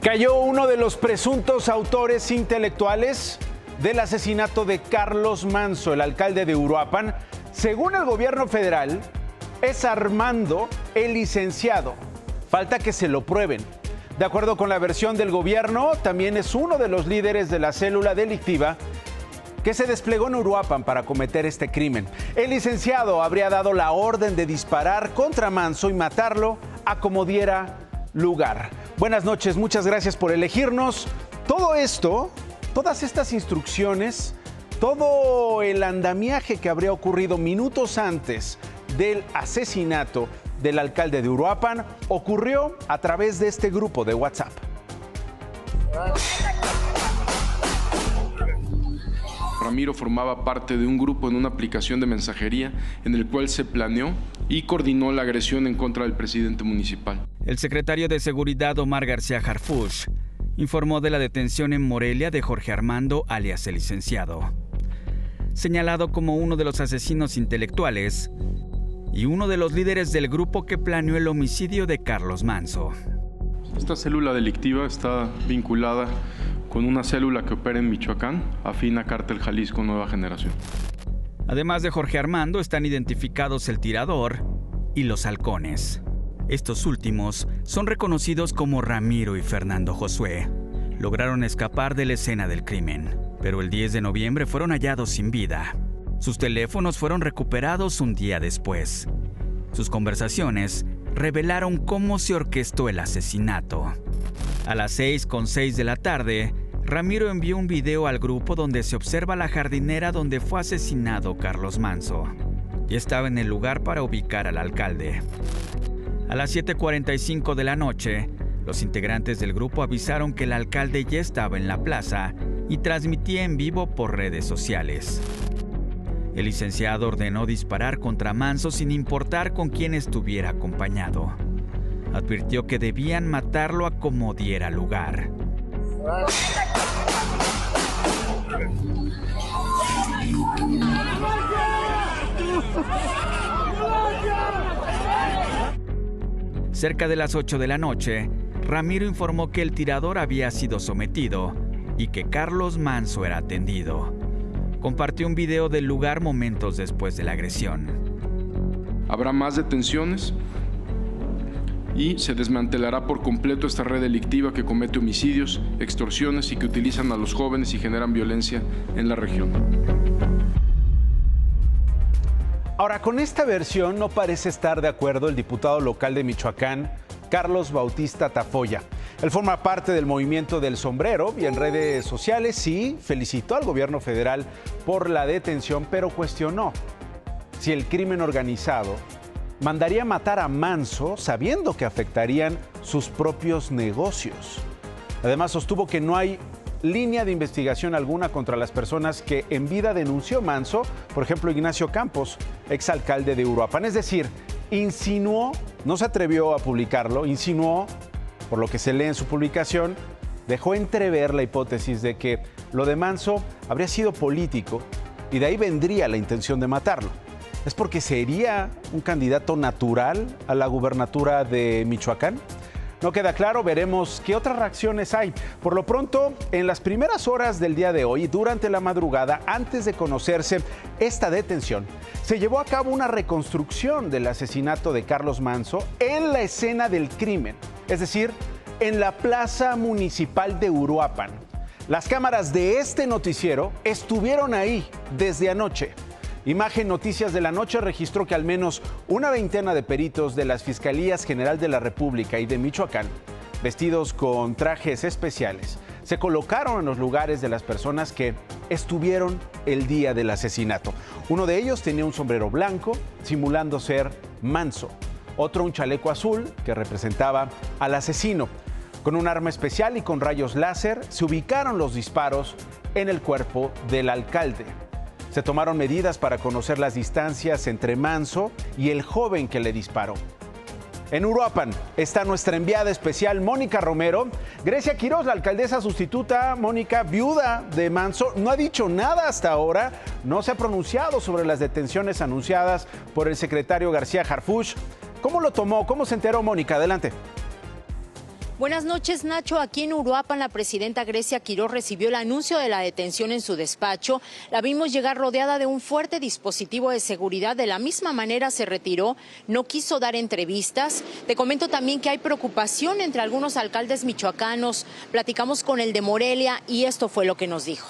Cayó uno de los presuntos autores intelectuales del asesinato de Carlos Manzo, el alcalde de Uruapan. Según el gobierno federal, es Armando, el licenciado. Falta que se lo prueben. De acuerdo con la versión del gobierno, también es uno de los líderes de la célula delictiva que se desplegó en Uruapan para cometer este crimen. El licenciado habría dado la orden de disparar contra Manzo y matarlo a como diera lugar. Buenas noches, muchas gracias por elegirnos. Todo esto, todas estas instrucciones, todo el andamiaje que habría ocurrido minutos antes del asesinato del alcalde de Uruapan ocurrió a través de este grupo de WhatsApp. Ramiro formaba parte de un grupo en una aplicación de mensajería en el cual se planeó y coordinó la agresión en contra del presidente municipal. El secretario de Seguridad, Omar García Harfuch, informó de la detención en Morelia de Jorge Armando, alias el licenciado, señalado como uno de los asesinos intelectuales y uno de los líderes del grupo que planeó el homicidio de Carlos Manzo. Esta célula delictiva está vinculada con una célula que opera en Michoacán, afín a Cártel Jalisco Nueva Generación. Además de Jorge Armando, están identificados el tirador y los halcones. Estos últimos son reconocidos como Ramiro y Fernando Josué. Lograron escapar de la escena del crimen, pero el 10 de noviembre fueron hallados sin vida. Sus teléfonos fueron recuperados un día después. Sus conversaciones revelaron cómo se orquestó el asesinato. A las 6:06 de la tarde, Ramiro envió un video al grupo donde se observa la jardinera donde fue asesinado Carlos Manzo. Y estaba en el lugar para ubicar al alcalde. A las 7:45 de la noche, los integrantes del grupo avisaron que el alcalde ya estaba en la plaza y transmitía en vivo por redes sociales. El licenciado ordenó disparar contra Manzo sin importar con quién estuviera acompañado. Advirtió que debían matarlo a como diera lugar. Cerca de las 8 de la noche, Ramiro informó que el tirador había sido sometido y que Carlos Manzo era atendido. Compartió un video del lugar momentos después de la agresión. Habrá más detenciones y se desmantelará por completo esta red delictiva que comete homicidios, extorsiones y que utilizan a los jóvenes y generan violencia en la región. Ahora, con esta versión no parece estar de acuerdo el diputado local de Michoacán, Carlos Bautista Tafoya. Él forma parte del movimiento del sombrero y en redes sociales sí felicitó al gobierno federal por la detención, pero cuestionó si el crimen organizado mandaría matar a Manzo sabiendo que afectarían sus propios negocios. Además, sostuvo que no hay línea de investigación alguna contra las personas que en vida denunció Manzo, por ejemplo, Ignacio Campos, exalcalde de Uruapan. Es decir, insinuó, no se atrevió a publicarlo, insinuó, por lo que se lee en su publicación, dejó entrever la hipótesis de que lo de Manzo habría sido político y de ahí vendría la intención de matarlo. ¿Es porque sería un candidato natural a la gubernatura de Michoacán? No queda claro, veremos qué otras reacciones hay. Por lo pronto, en las primeras horas del día de hoy, durante la madrugada, antes de conocerse esta detención, se llevó a cabo una reconstrucción del asesinato de Carlos Manzo en la escena del crimen, es decir, en la plaza municipal de Uruapan. Las cámaras de este noticiero estuvieron ahí desde anoche. Imagen Noticias de la Noche registró que al menos una veintena de peritos de las Fiscalías General de la República y de Michoacán, vestidos con trajes especiales, se colocaron en los lugares de las personas que estuvieron el día del asesinato. Uno de ellos tenía un sombrero blanco, simulando ser Manzo. Otro un chaleco azul, que representaba al asesino. Con un arma especial y con rayos láser, se ubicaron los disparos en el cuerpo del alcalde. Se tomaron medidas para conocer las distancias entre Manzo y el joven que le disparó. En Uruapan está nuestra enviada especial, Mónica Romero. Grecia Quiroz, la alcaldesa sustituta, Mónica, viuda de Manzo, no ha dicho nada hasta ahora, no se ha pronunciado sobre las detenciones anunciadas por el secretario García Harfuch. ¿Cómo lo tomó? ¿Cómo se enteró, Mónica? Adelante. Buenas noches, Nacho. Aquí en Uruapan, la presidenta Grecia Quirós recibió el anuncio de la detención en su despacho. La vimos llegar rodeada de un fuerte dispositivo de seguridad. De la misma manera se retiró, no quiso dar entrevistas. Te comento también que hay preocupación entre algunos alcaldes michoacanos. Platicamos con el de Morelia y esto fue lo que nos dijo.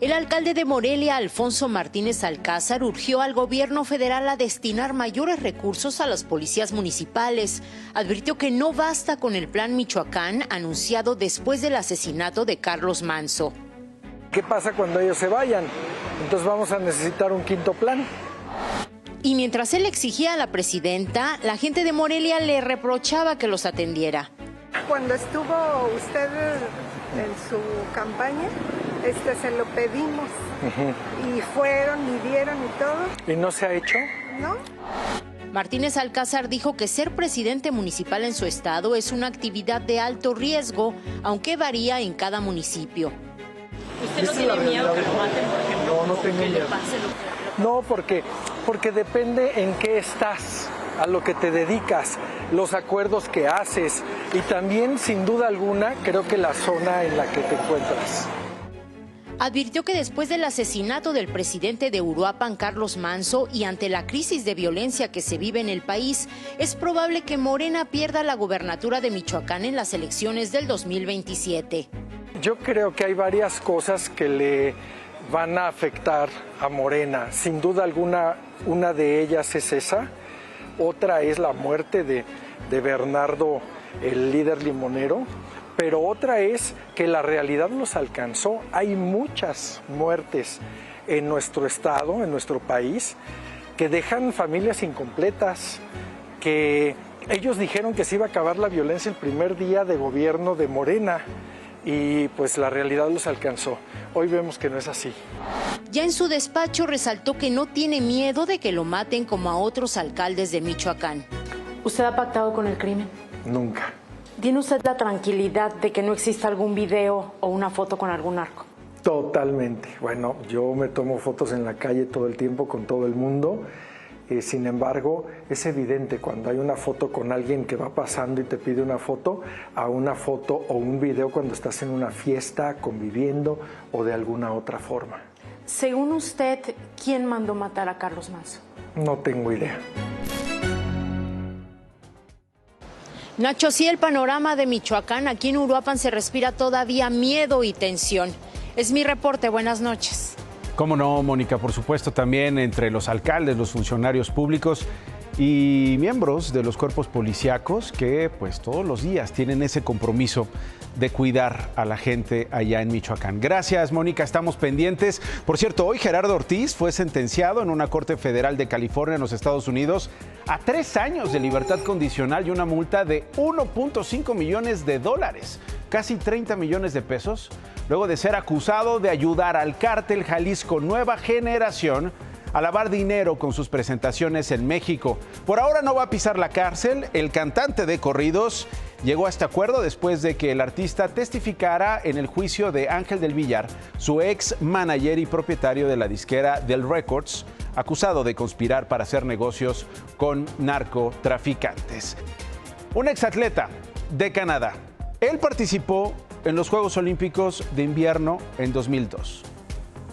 El alcalde de Morelia, Alfonso Martínez Alcázar, urgió al gobierno federal a destinar mayores recursos a las policías municipales. Advirtió que no basta con el Plan Michoacán anunciado después del asesinato de Carlos Manzo. ¿Qué pasa cuando ellos se vayan? Entonces vamos a necesitar un quinto plan. Y mientras él exigía a la presidenta, la gente de Morelia le reprochaba que los atendiera. Cuando estuvo usted en su campaña, se lo pedimos y fueron y dieron y todo. ¿Y no se ha hecho? No. Martínez Alcázar dijo que ser presidente municipal en su estado es una actividad de alto riesgo, aunque varía en cada municipio. ¿Usted no tiene miedo que lo maten, por ejemplo? No tengo miedo. No, porque depende en qué estás, a lo que te dedicas, los acuerdos que haces y también, sin duda alguna, creo que la zona en la que te encuentras. Advirtió que después del asesinato del presidente de Uruapan, Carlos Manzo, y ante la crisis de violencia que se vive en el país, es probable que Morena pierda la gubernatura de Michoacán en las elecciones del 2027. Yo creo que hay varias cosas que le van a afectar a Morena. Sin duda alguna, una de ellas es esa. Otra es la muerte de Bernardo, el líder limonero. Pero otra es que la realidad los alcanzó. Hay muchas muertes en nuestro estado, en nuestro país, que dejan familias incompletas, que ellos dijeron que se iba a acabar la violencia el primer día de gobierno de Morena y pues la realidad los alcanzó. Hoy vemos que no es así. Ya en su despacho resaltó que no tiene miedo de que lo maten como a otros alcaldes de Michoacán. ¿Usted ha pactado con el crimen? Nunca. ¿Tiene usted la tranquilidad de que no exista algún video o una foto con algún narco? Totalmente. Bueno, yo me tomo fotos en la calle todo el tiempo con todo el mundo. Sin embargo, es evidente cuando hay una foto con alguien que va pasando y te pide una foto, a una foto o un video cuando estás en una fiesta, conviviendo o de alguna otra forma. Según usted, ¿quién mandó matar a Carlos Manzo? No tengo idea. Nacho, así el panorama de Michoacán. Aquí en Uruapan se respira todavía miedo y tensión. Es mi reporte. Buenas noches. Cómo no, Mónica, por supuesto también entre los alcaldes, los funcionarios públicos y miembros de los cuerpos policíacos que pues todos los días tienen ese compromiso de cuidar a la gente allá en Michoacán. Gracias, Mónica, estamos pendientes. Por cierto, hoy Gerardo Ortiz fue sentenciado en una corte federal de California en los Estados Unidos a 3 años de libertad condicional y una multa de $1.5 millones, casi 30 millones de pesos, luego de ser acusado de ayudar al cártel Jalisco Nueva Generación a lavar dinero con sus presentaciones en México. Por ahora no va a pisar la cárcel. El cantante de corridos llegó a este acuerdo después de que el artista testificara en el juicio de Ángel del Villar, su ex manager y propietario de la disquera Del Records, acusado de conspirar para hacer negocios con narcotraficantes. Un exatleta de Canadá. Él participó en los Juegos Olímpicos de Invierno en 2002.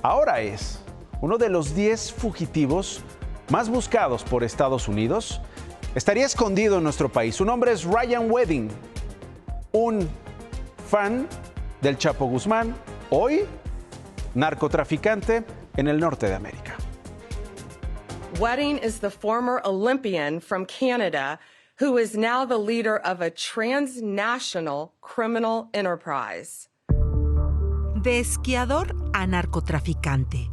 Ahora es uno de los 10 fugitivos más buscados por Estados Unidos. Estaría escondido en nuestro país. Su nombre es Ryan Wedding, un fan del Chapo Guzmán, hoy narcotraficante en el norte de América. Wedding is the former Olympian from Canada who is now the leader of a transnational criminal enterprise. De esquiador a narcotraficante.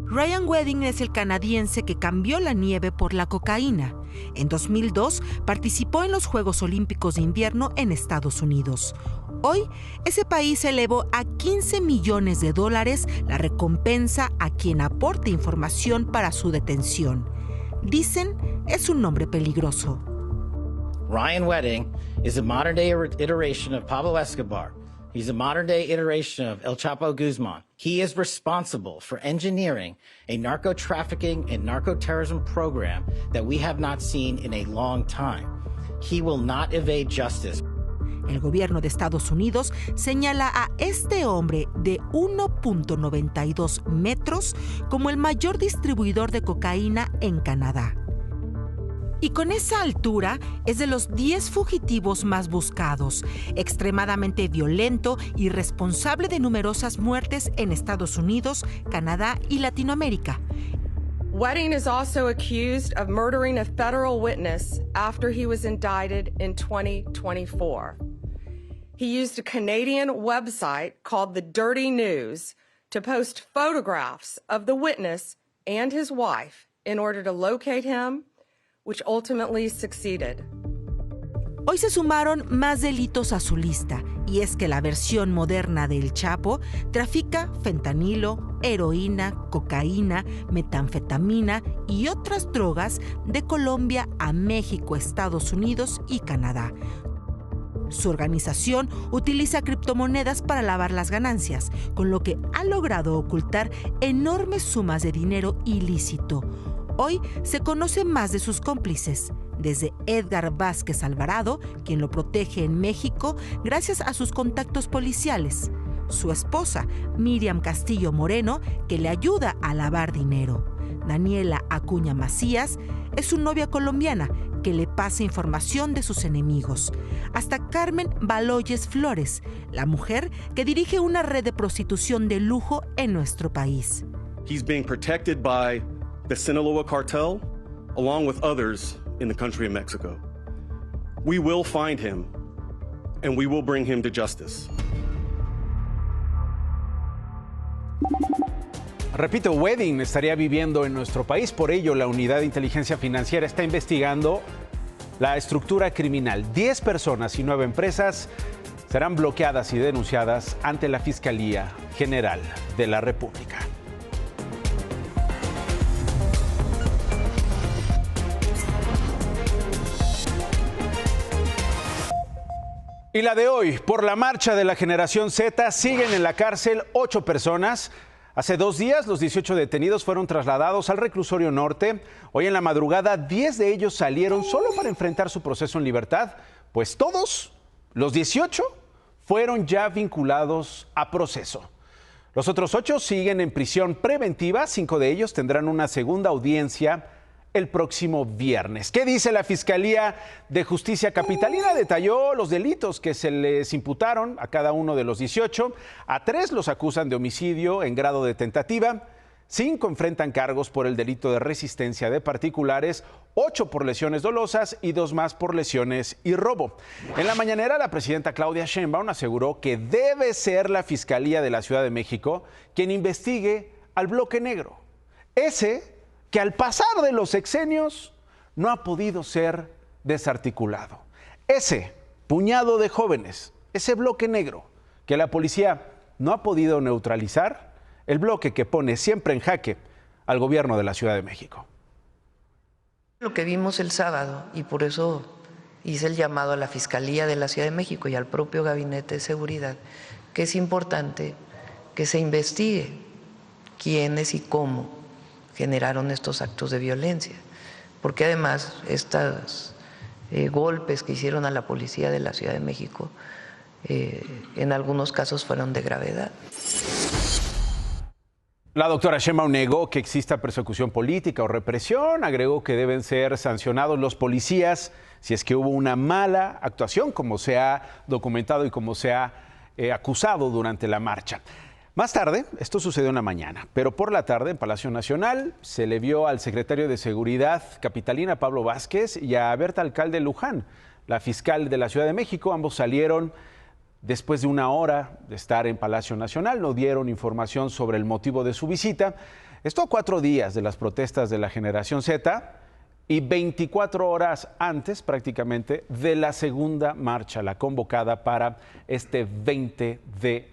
Ryan Wedding es el canadiense que cambió la nieve por la cocaína. En 2002 participó en los Juegos Olímpicos de Invierno en Estados Unidos. Hoy, ese país elevó a $15 millones la recompensa a quien aporte información para su detención. Dicen, es un nombre peligroso. Ryan Wedding is a modern-day iteration of Pablo Escobar, He's a modern-day iteration of El Chapo Guzman. He is responsible for engineering a narco-trafficking and narco-terrorism program that we have not seen in a long time. He will not evade justice. El gobierno de Estados Unidos señala a este hombre de 1.92 metros como el mayor distribuidor de cocaína en Canadá. Y con esa altura es de los 10 fugitivos más buscados, extremadamente violento y responsable de numerosas muertes en Estados Unidos, Canadá y Latinoamérica. Wedding is also accused of murdering a federal witness after he was indicted in 2024. He used a Canadian website called The Dirty News to post photographs of the witness and his wife in order to locate him, which ultimately succeeded. Hoy se sumaron más delitos a su lista, y es que la versión moderna del Chapo trafica fentanilo, heroína, cocaína, metanfetamina y otras drogas de Colombia a México, Estados Unidos y Canadá. Su organización utiliza criptomonedas para lavar las ganancias, con lo que ha logrado ocultar enormes sumas de dinero ilícito. Hoy se conoce más de sus cómplices, desde Edgar Vázquez Alvarado, quien lo protege en México gracias a sus contactos policiales, su esposa, Miriam Castillo Moreno, que le ayuda a lavar dinero. Daniela Acuña Macías es su novia colombiana, que le pasa información de sus enemigos. Hasta Carmen Baloyes Flores, la mujer que dirige una red de prostitución de lujo en nuestro país. He's being protected by the Sinaloa cartel, along with others in the country of Mexico. We will find him, and we will bring him to justice. Repito, Wedding estaría viviendo en nuestro país, por ello la Unidad de Inteligencia Financiera está investigando la estructura criminal. 10 personas y 9 empresas serán bloqueadas y denunciadas ante la Fiscalía General de la República. Y la de hoy, por la marcha de la generación Z, siguen en la cárcel 8 personas. Hace 2 días, los 18 detenidos fueron trasladados al reclusorio norte. Hoy en la madrugada, 10 de ellos salieron solo para enfrentar su proceso en libertad, pues todos, los 18, fueron ya vinculados a proceso. Los otros 8 siguen en prisión preventiva, 5 de ellos tendrán una segunda audiencia el próximo viernes. ¿Qué dice la Fiscalía de Justicia Capitalina? Detalló los delitos que se les imputaron a cada uno de los 18. A 3 los acusan de homicidio en grado de tentativa. 5 enfrentan cargos por el delito de resistencia de particulares, 8 por lesiones dolosas y 2 más por lesiones y robo. En la mañanera, la presidenta Claudia Sheinbaum aseguró que debe ser la Fiscalía de la Ciudad de México quien investigue al Bloque Negro. Ese que al pasar de los sexenios no ha podido ser desarticulado. Ese puñado de jóvenes, ese bloque negro que la policía no ha podido neutralizar, el bloque que pone siempre en jaque al gobierno de la Ciudad de México. Lo que vimos el sábado, y por eso hice el llamado a la Fiscalía de la Ciudad de México y al propio Gabinete de Seguridad, que es importante que se investigue quiénes y cómo generaron estos actos de violencia, porque además estos golpes que hicieron a la policía de la Ciudad de México en algunos casos fueron de gravedad. La doctora Sheinbaum negó que exista persecución política o represión, agregó que deben ser sancionados los policías si es que hubo una mala actuación, como se ha documentado y como se ha acusado durante la marcha. Más tarde, esto sucedió en la mañana, pero por la tarde en Palacio Nacional se le vio al secretario de Seguridad capitalina, Pablo Vázquez, y a Berta Alcalde Luján, la fiscal de la Ciudad de México. Ambos salieron después de 1 hora de estar en Palacio Nacional, no dieron información sobre el motivo de su visita. Esto a 4 días de las protestas de la generación Z y 24 horas antes prácticamente de la segunda marcha, la convocada para este 20 de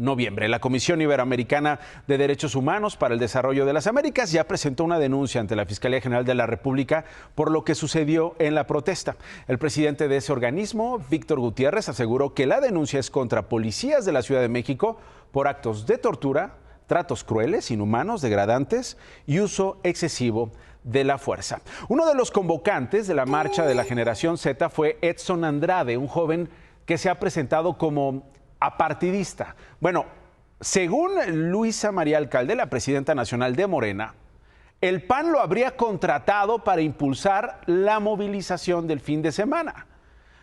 noviembre. La Comisión Iberoamericana de Derechos Humanos para el Desarrollo de las Américas ya presentó una denuncia ante la Fiscalía General de la República por lo que sucedió en la protesta. El presidente de ese organismo, Víctor Gutiérrez, aseguró que la denuncia es contra policías de la Ciudad de México por actos de tortura, tratos crueles, inhumanos, degradantes y uso excesivo de la fuerza. Uno de los convocantes de la marcha de la Generación Z fue Edson Andrade, un joven que se ha presentado como apartidista. Bueno, según Luisa María Alcalde, la presidenta nacional de Morena, el PAN lo habría contratado para impulsar la movilización del fin de semana.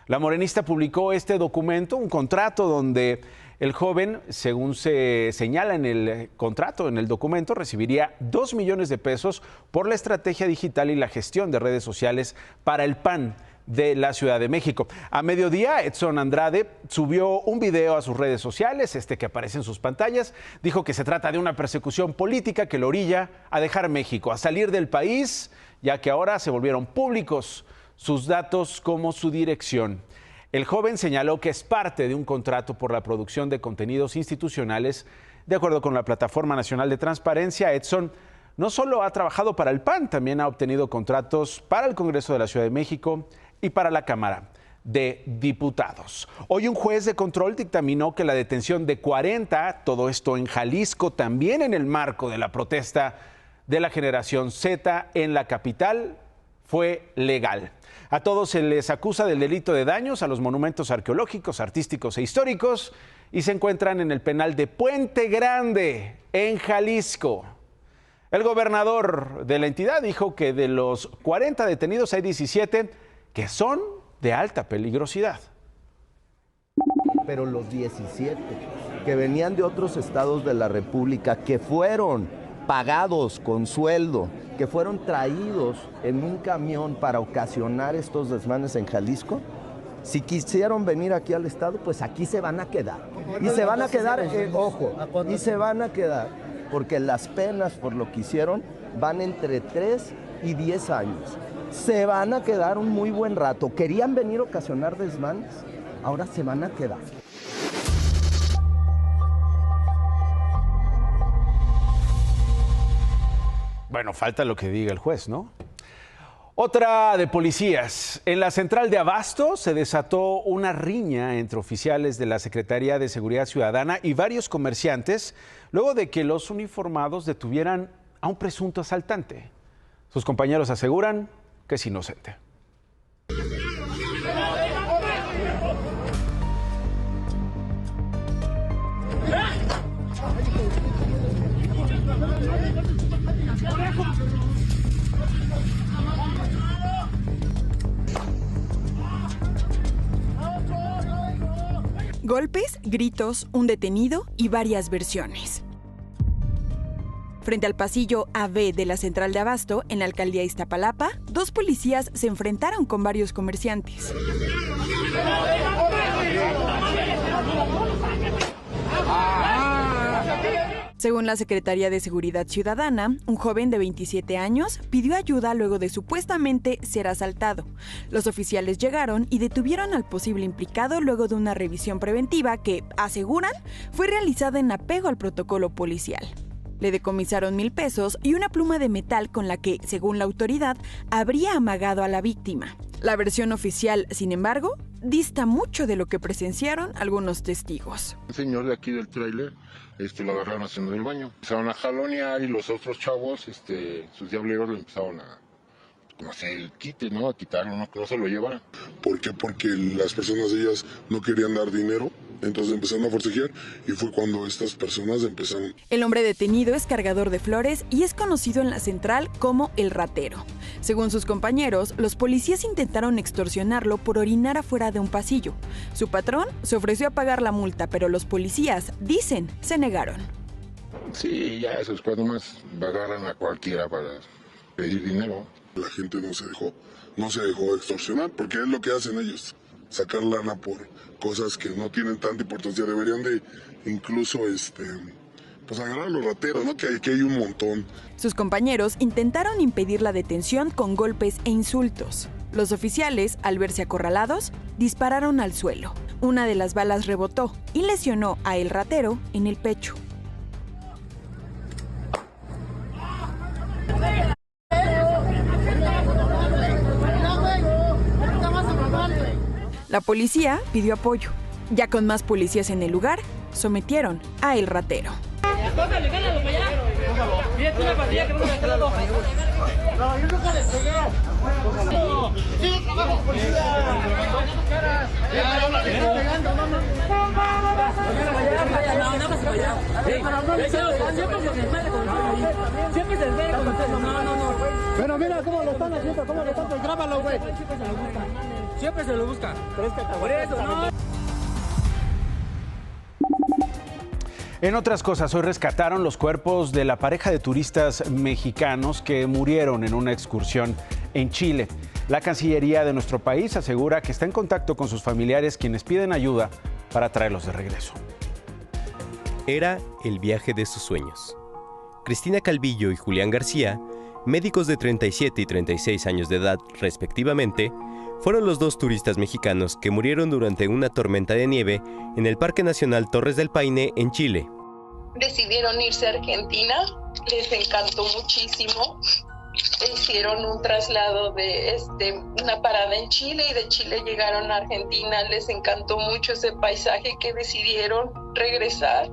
La morenista publicó este documento, un contrato donde el joven, según se señala en el contrato, en el documento, recibiría 2 millones de pesos por la estrategia digital y la gestión de redes sociales para el PAN de la Ciudad de México. A mediodía, Edson Andrade subió un video a sus redes sociales, que aparece en sus pantallas. Dijo que se trata de una persecución política que lo orilla a dejar México, a salir del país, ya que ahora se volvieron públicos sus datos como su dirección. El joven señaló que es parte de un contrato por la producción de contenidos institucionales. De acuerdo con la Plataforma Nacional de Transparencia, Edson no solo ha trabajado para el PAN, también ha obtenido contratos para el Congreso de la Ciudad de México y para la Cámara de Diputados. Hoy un juez de control dictaminó que la detención de 40, todo esto en Jalisco, también en el marco de la protesta de la Generación Z en la capital, fue legal. A todos se les acusa del delito de daños a los monumentos arqueológicos, artísticos e históricos y se encuentran en el penal de Puente Grande, en Jalisco. El gobernador de la entidad dijo que de los 40 detenidos hay 17 que son de alta peligrosidad. Pero los 17 que venían de otros estados de la República, que fueron pagados con sueldo, que fueron traídos en un camión para ocasionar estos desmanes en Jalisco, si quisieron venir aquí al estado, pues aquí se van a quedar. Y se van a quedar, ojo, y se van a quedar, porque las penas por lo que hicieron van entre 3 y 10 años. Se van a quedar un muy buen rato. Querían venir a ocasionar desmanes, ahora se van a quedar. Bueno, falta lo que diga el juez, ¿no? Otra de policías. En la central de Abasto se desató una riña entre oficiales de la Secretaría de Seguridad Ciudadana y varios comerciantes luego de que los uniformados detuvieran a un presunto asaltante. Sus compañeros aseguran que es inocente. Golpes, gritos, un detenido y varias versiones. Frente al pasillo AB de la central de Abasto, en la alcaldía de Iztapalapa, 2 policías se enfrentaron con varios comerciantes. Según la Secretaría de Seguridad Ciudadana, un joven de 27 años pidió ayuda luego de supuestamente ser asaltado. Los oficiales llegaron y detuvieron al posible implicado luego de una revisión preventiva que, aseguran, fue realizada en apego al protocolo policial. Le decomisaron 1,000 pesos y una pluma de metal con la que, según la autoridad, habría amagado a la víctima. La versión oficial, sin embargo, dista mucho de lo que presenciaron algunos testigos. Un señor de aquí del tráiler lo agarraron haciendo el baño. Empezaron a jalonear y los otros chavos, sus diableros, le empezaron a hacer el quite, ¿no? A quitarlo, ¿no? Que no se lo llevaran. ¿Por qué? Porque las personas de ellas no querían dar dinero. Entonces empezaron a forcejear y fue cuando estas personas empezaron. El hombre detenido es cargador de flores y es conocido en la central como el ratero. Según sus compañeros, los policías intentaron extorsionarlo por orinar afuera de un pasillo. Su patrón se ofreció a pagar la multa, pero los policías, dicen, se negaron. Sí, ya eso es cuando más agarran a cualquiera para pedir dinero. La gente no se dejó extorsionar, porque es lo que hacen ellos. Sacar lana por cosas que no tienen tanta importancia. Deberían de incluso pues agarrar a los rateros, ¿no? Que hay un montón. Sus compañeros intentaron impedir la detención con golpes e insultos. Los oficiales, al verse acorralados, dispararon al suelo. Una de las balas rebotó y lesionó a El Ratero en el pecho. La policía pidió apoyo. Ya con más policías en el lugar, sometieron a El Ratero. Pero mira cómo lo están haciendo, cómo lo están, grábalo, güey. Siempre se lo busca. Por eso, no. En otras cosas, hoy rescataron los cuerpos de la pareja de turistas mexicanos que murieron en una excursión en Chile. La Cancillería de nuestro país asegura que está en contacto con sus familiares, quienes piden ayuda para traerlos de regreso. Era el viaje de sus sueños. Cristina Calvillo y Julián García, médicos de 37 y 36 años de edad respectivamente, fueron los dos turistas mexicanos que murieron durante una tormenta de nieve en el Parque Nacional Torres del Paine, en Chile. Decidieron irse a Argentina, les encantó muchísimo. Hicieron un traslado de una parada en Chile y de Chile llegaron a Argentina. Les encantó mucho ese paisaje que decidieron regresar.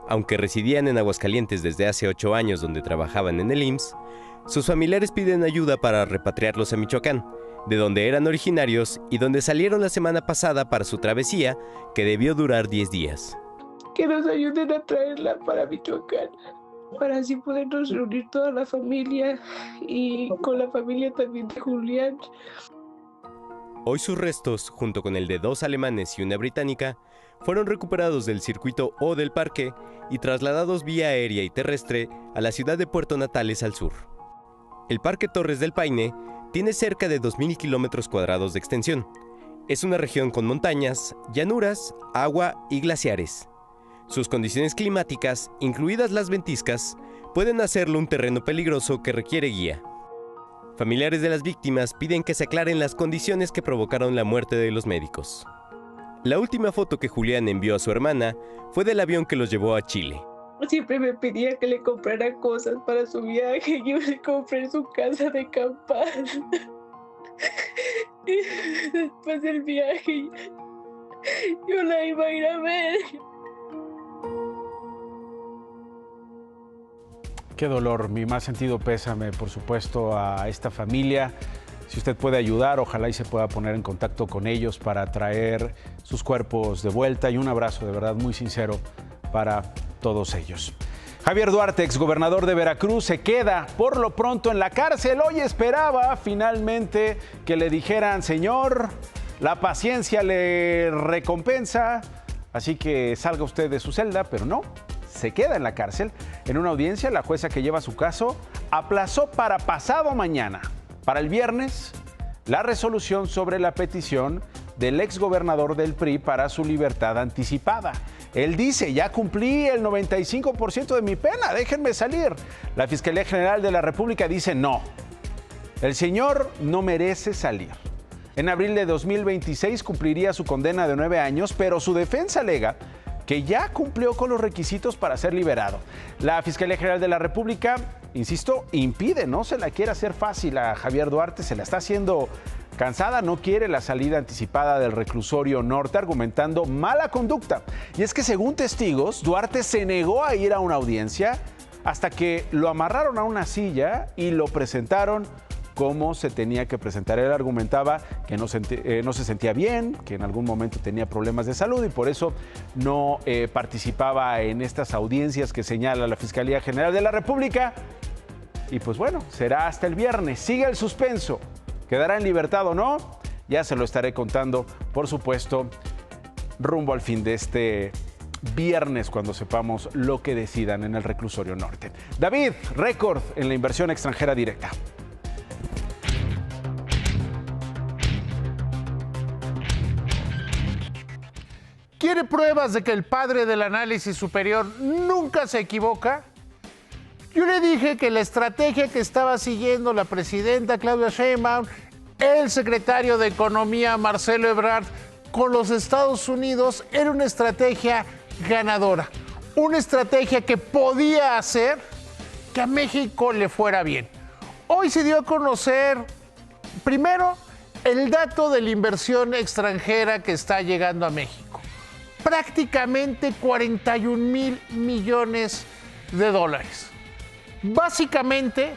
Aunque residían en Aguascalientes desde hace 8 años donde trabajaban en el IMSS, sus familiares piden ayuda para repatriarlos a Michoacán, de donde eran originarios y donde salieron la semana pasada para su travesía, que debió durar 10 días. Que nos ayuden a traerla para Michoacán, para así podernos reunir toda la familia y con la familia también de Julián. Hoy sus restos, junto con el de 2 alemanes y una británica, fueron recuperados del circuito O del parque y trasladados vía aérea y terrestre a la ciudad de Puerto Natales al sur. El Parque Torres del Paine tiene cerca de 2.000 kilómetros cuadrados de extensión. Es una región con montañas, llanuras, agua y glaciares. Sus condiciones climáticas, incluidas las ventiscas, pueden hacerlo un terreno peligroso que requiere guía. Familiares de las víctimas piden que se aclaren las condiciones que provocaron la muerte de los médicos. La última foto que Julián envió a su hermana fue del avión que los llevó a Chile. Siempre me pedía que le comprara cosas para su viaje. Yo le compré su casa de acampar. Y después del viaje, yo la iba a ir a ver. Qué dolor, mi más sentido pésame, por supuesto, a esta familia. Si usted puede ayudar, ojalá y se pueda poner en contacto con ellos para traer sus cuerpos de vuelta, y un abrazo de verdad muy sincero para todos ellos. Javier Duarte, exgobernador de Veracruz, se queda por lo pronto en la cárcel. Hoy esperaba finalmente que le dijeran: señor, la paciencia le recompensa, así que salga usted de su celda, pero no, se queda en la cárcel. En una audiencia, la jueza que lleva su caso aplazó para pasado mañana, para el viernes, la resolución sobre la petición del exgobernador del PRI para su libertad anticipada. Él dice: ya cumplí el 95% de mi pena, déjenme salir. La Fiscalía General de la República dice: no, el señor no merece salir. En abril de 2026 cumpliría su condena de 9 años, pero su defensa alega que ya cumplió con los requisitos para ser liberado. La Fiscalía General de la República, insisto, impide, no se la quiere hacer fácil a Javier Duarte, se la está haciendo cansada, no quiere la salida anticipada del reclusorio norte, argumentando mala conducta. Y es que, según testigos, Duarte se negó a ir a una audiencia hasta que lo amarraron a una silla y lo presentaron cómo se tenía que presentar. Él argumentaba que no se sentía bien, que en algún momento tenía problemas de salud y por eso no participaba en estas audiencias que señala la Fiscalía General de la República. Y pues bueno, será hasta el viernes. Sigue el suspenso. ¿Quedará en libertad o no? Ya se lo estaré contando, por supuesto, rumbo al fin de este viernes, cuando sepamos lo que decidan en el reclusorio norte. David, récord en la inversión extranjera directa. ¿Quiere pruebas de que el padre del análisis superior nunca se equivoca? Yo le dije que la estrategia que estaba siguiendo la presidenta Claudia Sheinbaum, el secretario de Economía Marcelo Ebrard con los Estados Unidos era una estrategia ganadora, una estrategia que podía hacer que a México le fuera bien. Hoy se dio a conocer, primero, el dato de la inversión extranjera que está llegando a México. Prácticamente 41,000 millones de dólares. Básicamente,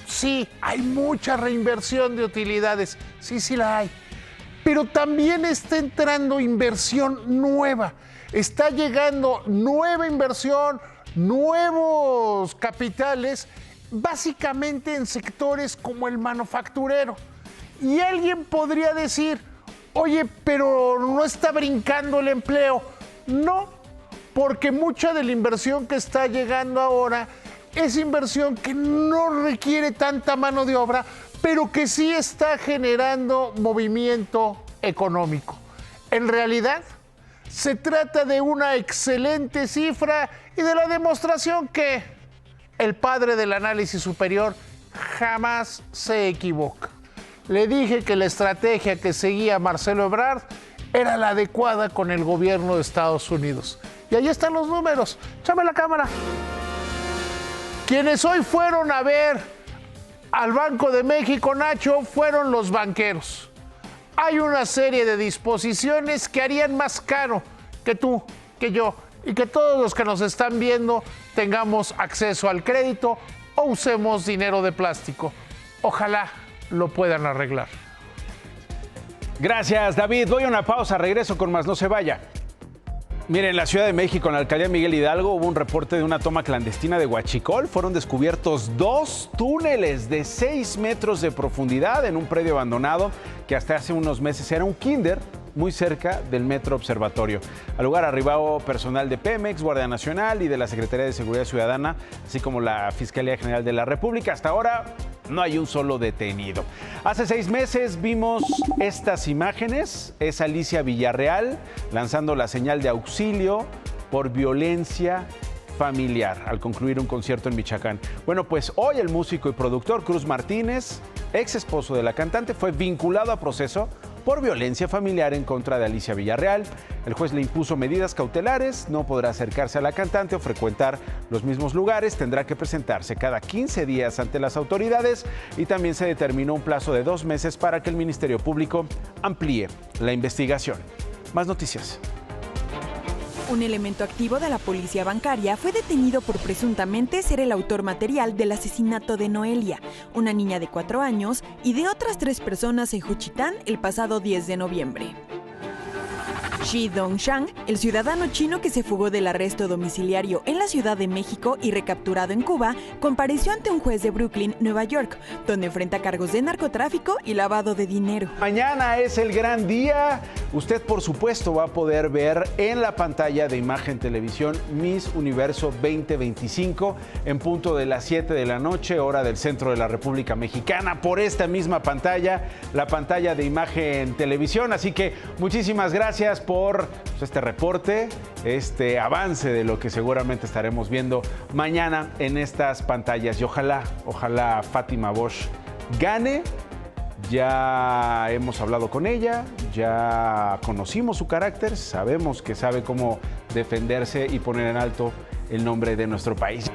sí, hay mucha reinversión de utilidades, sí la hay, pero también está entrando inversión nueva, está llegando nueva inversión, nuevos capitales, básicamente en sectores como el manufacturero. Y alguien podría decir, oye, pero no está brincando el empleo. No, porque mucha de la inversión que está llegando ahora es inversión que no requiere tanta mano de obra, pero que sí está generando movimiento económico. En realidad, se trata de una excelente cifra y de la demostración que el padre del análisis superior jamás se equivoca. Le dije que la estrategia que seguía Marcelo Ebrard era la adecuada con el gobierno de Estados Unidos. Y ahí están los números. Échame la cámara. Quienes hoy fueron a ver al Banco de México, Nacho, fueron los banqueros. Hay una serie de disposiciones que harían más caro que tú, que yo y que todos los que nos están viendo tengamos acceso al crédito o usemos dinero de plástico. Ojalá lo puedan arreglar. Gracias, David. Voy a una pausa, regreso con más, no se vaya. Miren, en la Ciudad de México, en la alcaldía Miguel Hidalgo, hubo un reporte de una toma clandestina de huachicol. Fueron descubiertos 2 túneles de 6 metros de profundidad en un predio abandonado que hasta hace unos meses era un kinder muy cerca del Metro Observatorio. Al lugar arribó personal de Pemex, Guardia Nacional y de la Secretaría de Seguridad Ciudadana, así como la Fiscalía General de la República. Hasta ahora no hay un solo detenido. Hace 6 meses vimos estas imágenes. Es Alicia Villarreal lanzando la señal de auxilio por violencia familiar al concluir un concierto en Michoacán. Bueno, pues hoy el músico y productor Cruz Martínez, ex esposo de la cantante, fue vinculado a proceso por violencia familiar en contra de Alicia Villarreal. El juez le impuso medidas cautelares, no podrá acercarse a la cantante o frecuentar los mismos lugares, tendrá que presentarse cada 15 días ante las autoridades y también se determinó un plazo de 2 meses para que el Ministerio Público amplíe la investigación. Más noticias. Un elemento activo de la policía bancaria fue detenido por presuntamente ser el autor material del asesinato de Noelia, una niña de 4 años, y de otras 3 personas en Juchitán el pasado 10 de noviembre. Shi Dongshan, el ciudadano chino que se fugó del arresto domiciliario en la Ciudad de México y recapturado en Cuba, compareció ante un juez de Brooklyn, Nueva York, donde enfrenta cargos de narcotráfico y lavado de dinero. Mañana es el gran día. Usted, por supuesto, va a poder ver en la pantalla de Imagen Televisión Miss Universo 2025 en punto de las 7 de la noche, hora del centro de la República Mexicana, por esta misma pantalla, la pantalla de Imagen Televisión. Así que muchísimas gracias por este reporte, este avance de lo que seguramente estaremos viendo mañana en estas pantallas. Y ojalá Fátima Bosch gane. Ya hemos hablado con ella, ya conocimos su carácter, sabemos que sabe cómo defenderse y poner en alto el nombre de nuestro país.